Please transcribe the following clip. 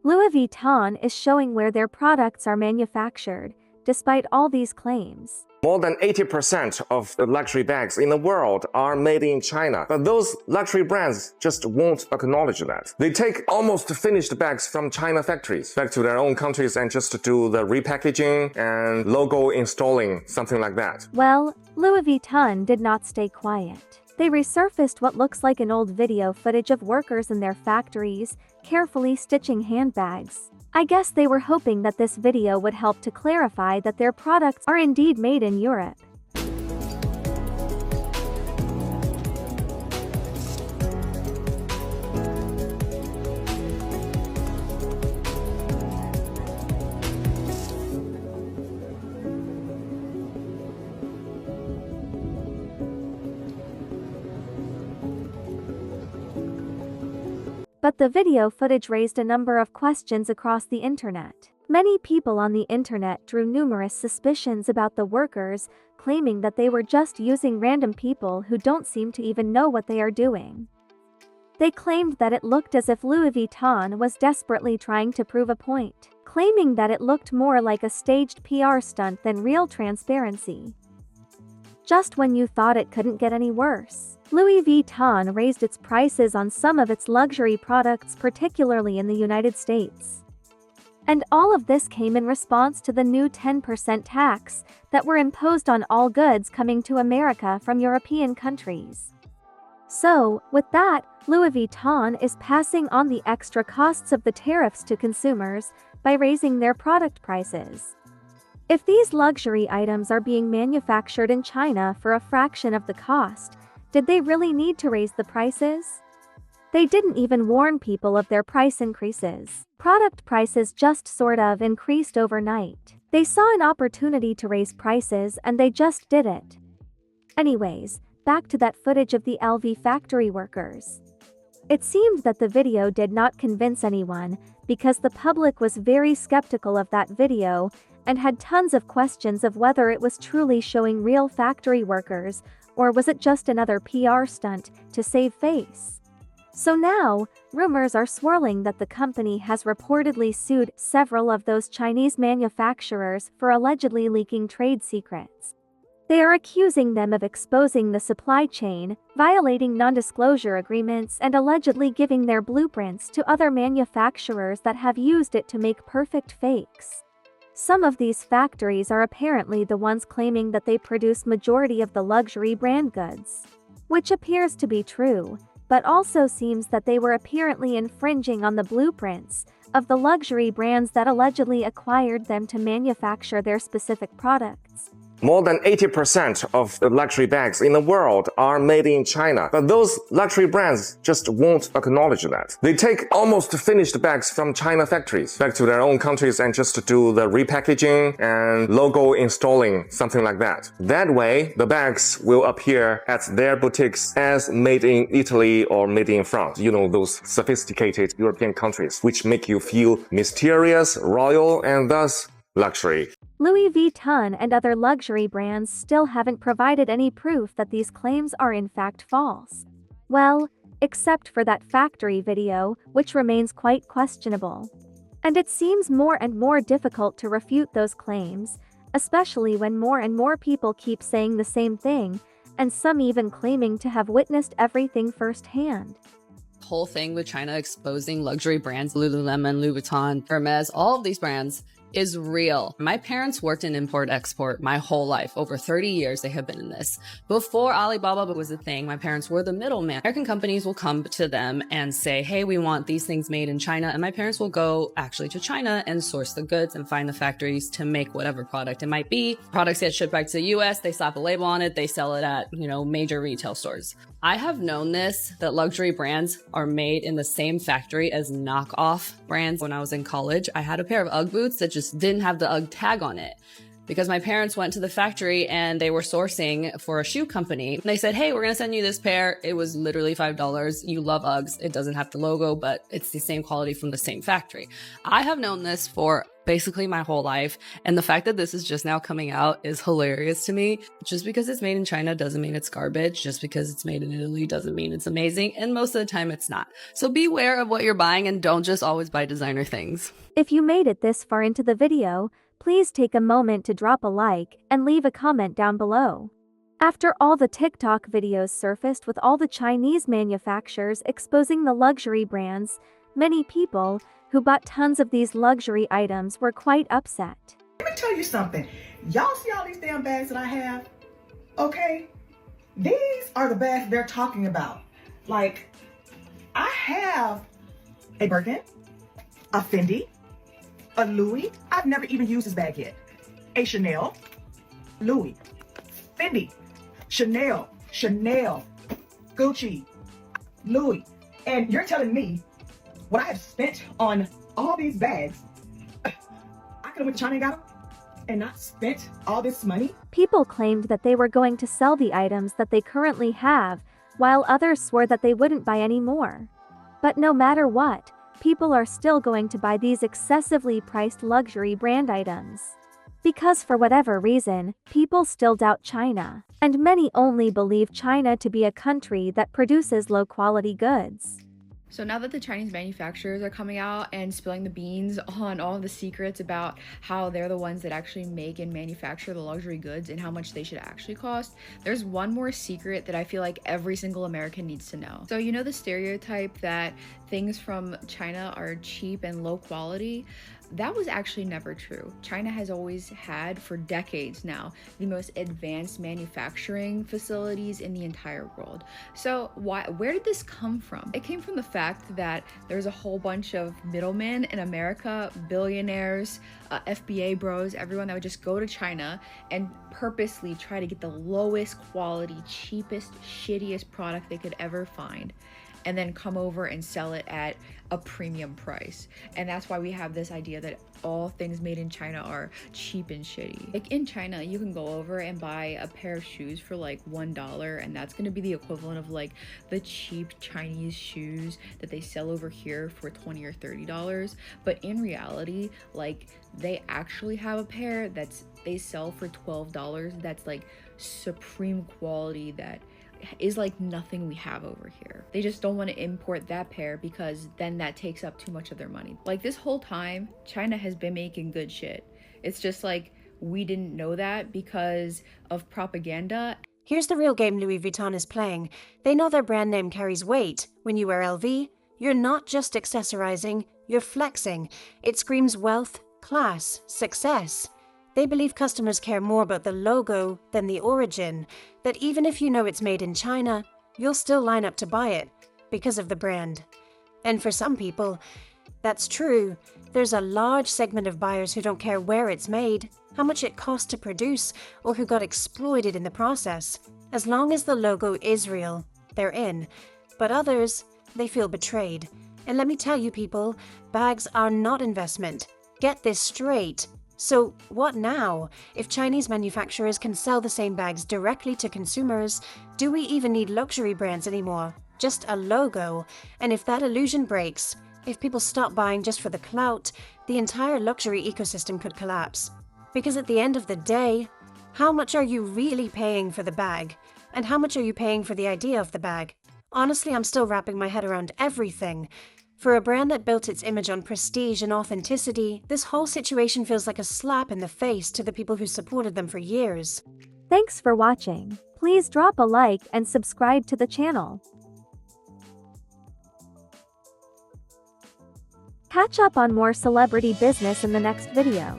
Louis Vuitton is showing where their products are manufactured, despite all these claims. More than 80% of the luxury bags in the world are made in China, but those luxury brands just won't acknowledge that. They take almost finished bags from China factories back to their own countries and just do the repackaging and logo installing, something like that. Well, Louis Vuitton did not stay quiet. They resurfaced what looks like an old video footage of workers in their factories, carefully stitching handbags. I guess they were hoping that this video would help to clarify that their products are indeed made in Europe. But the video footage raised a number of questions across the internet. Many people on the internet drew numerous suspicions about the workers, claiming that they were just using random people who don't seem to even know what they are doing. They claimed that it looked as if Louis Vuitton was desperately trying to prove a point, claiming that it looked more like a staged PR stunt than real transparency. Just when you thought it couldn't get any worse, Louis Vuitton raised its prices on some of its luxury products, particularly in the United States. And all of this came in response to the new 10% tax that were imposed on all goods coming to America from European countries. So, with that, Louis Vuitton is passing on the extra costs of the tariffs to consumers by raising their product prices. If these luxury items are being manufactured in China for a fraction of the cost, did they really need to raise the prices? They didn't even warn people of their price increases. Product prices just sort of increased overnight. They saw an opportunity to raise prices and they just did it. Anyways, back to that footage of the LV factory workers. It seemed that the video did not convince anyone because the public was very skeptical of that video and had tons of questions of whether it was truly showing real factory workers or was it just another PR stunt to save face. So now, rumors are swirling that the company has reportedly sued several of those Chinese manufacturers for allegedly leaking trade secrets. They are accusing them of exposing the supply chain, violating non-disclosure agreements, and allegedly giving their blueprints to other manufacturers that have used it to make perfect fakes. Some of these factories are apparently the ones claiming that they produce majority of the luxury brand goods, which appears to be true, but also seems that they were apparently infringing on the blueprints of the luxury brands that allegedly acquired them to manufacture their specific products. More than 80% of the luxury bags in the world are made in China, but those luxury brands just won't acknowledge that. They take almost finished bags from China factories back to their own countries and just do the repackaging and logo installing, something like that. That way, the bags will appear at their boutiques as made in Italy or made in France. You know, those sophisticated European countries, which make you feel mysterious, royal, and thus luxury. Louis Vuitton and other luxury brands still haven't provided any proof that these claims are in fact false. Well, except for that factory video, which remains quite questionable. And it seems more and more difficult to refute those claims, especially when more and more people keep saying the same thing, and some even claiming to have witnessed everything firsthand. Whole thing with China exposing luxury brands, Lululemon, Louis Vuitton, Hermes, all of these brands is real. My parents worked in import-export my whole life. Over 30 years they have been in this. Before Alibaba was a thing, my parents were the middleman. American companies will come to them and say, hey, we want these things made in China. And my parents will go actually to China and source the goods and find the factories to make whatever product it might be. Products get shipped back to the US, they slap a label on it, they sell it at, major retail stores. I have known that luxury brands are made in the same factory as knockoff brands. When I was in college, I had a pair of UGG boots that just didn't have the UGG tag on it. because my parents went to the factory and they were sourcing for a shoe company. They said, hey, we're going to send you this pair. It was literally $5. You love Uggs. It doesn't have the logo, but it's the same quality from the same factory. I have known this for basically my whole life. And the fact that this is just now coming out is hilarious to me. Just because it's made in China doesn't mean it's garbage. Just because it's made in Italy doesn't mean it's amazing. And most of the time it's not. So beware of what you're buying and don't just always buy designer things. If you made it this far into the video, please take a moment to drop a like and leave a comment down below. After all the TikTok videos surfaced with all the Chinese manufacturers exposing the luxury brands, many people who bought tons of these luxury items were quite upset. Let me tell you something. Y'all see all these damn bags that I have? Okay? These are the bags they're talking about. Like, I have a Birkin, a Fendi, a Louis. I've never even used this bag yet. A Chanel, Louis, Fendi, Chanel, Gucci, Louis. And you're telling me what I have spent on all these bags, I could have went to China and got them and not spent all this money? People claimed that they were going to sell the items that they currently have, while others swore that they wouldn't buy any more. But no matter what, people are still going to buy these excessively priced luxury brand items. Because for whatever reason, people still doubt China, and many only believe China to be a country that produces low-quality goods. So now that the Chinese manufacturers are coming out and spilling the beans on all the secrets about how they're the ones that actually make and manufacture the luxury goods and how much they should actually cost, there's one more secret that I feel like every single American needs to know. So you know the stereotype that things from China are cheap and low quality? That was actually never true. China has always had, for decades now, the most advanced manufacturing facilities in the entire world. So where did this come from? It came from the fact that there's a whole bunch of middlemen in America, billionaires, FBA bros, everyone that would just go to China and purposely try to get the lowest quality, cheapest, shittiest product they could ever find, and then come over and sell it at a premium price. And that's why we have this idea that all things made in China are cheap and shitty. Like in China, you can go over and buy a pair of shoes for like $1, and that's gonna be the equivalent of like the cheap Chinese shoes that they sell over here for $20 or $30. But in reality, like they actually have a pair they sell for $12 that's like supreme quality that is like nothing we have over here. They just don't want to import that pair because then that takes up too much of their money. Like this whole time, China has been making good shit. It's just like we didn't know that because of propaganda. Here's the real game Louis Vuitton is playing. They know their brand name carries weight. When you wear LV, you're not just accessorizing, you're flexing. It screams wealth, class, success. They believe customers care more about the logo than the origin, that even if you know it's made in China, you'll still line up to buy it because of the brand. And for some people, that's true. There's a large segment of buyers who don't care where it's made, how much it cost to produce, or who got exploited in the process. As long as the logo is real, they're in. But others, they feel betrayed. And let me tell you people, bags are not investment. Get this straight. So what now? If Chinese manufacturers can sell the same bags directly to consumers, do we even need luxury brands anymore? Just a logo. And if that illusion breaks, if people stop buying just for the clout, the entire luxury ecosystem could collapse. Because at the end of the day, how much are you really paying for the bag? And how much are you paying for the idea of the bag? Honestly, I'm still wrapping my head around everything. For a brand that built its image on prestige and authenticity, this whole situation feels like a slap in the face to the people who supported them for years. Thanks for watching. Please drop a like and subscribe to the channel. Catch up on more celebrity business in the next video.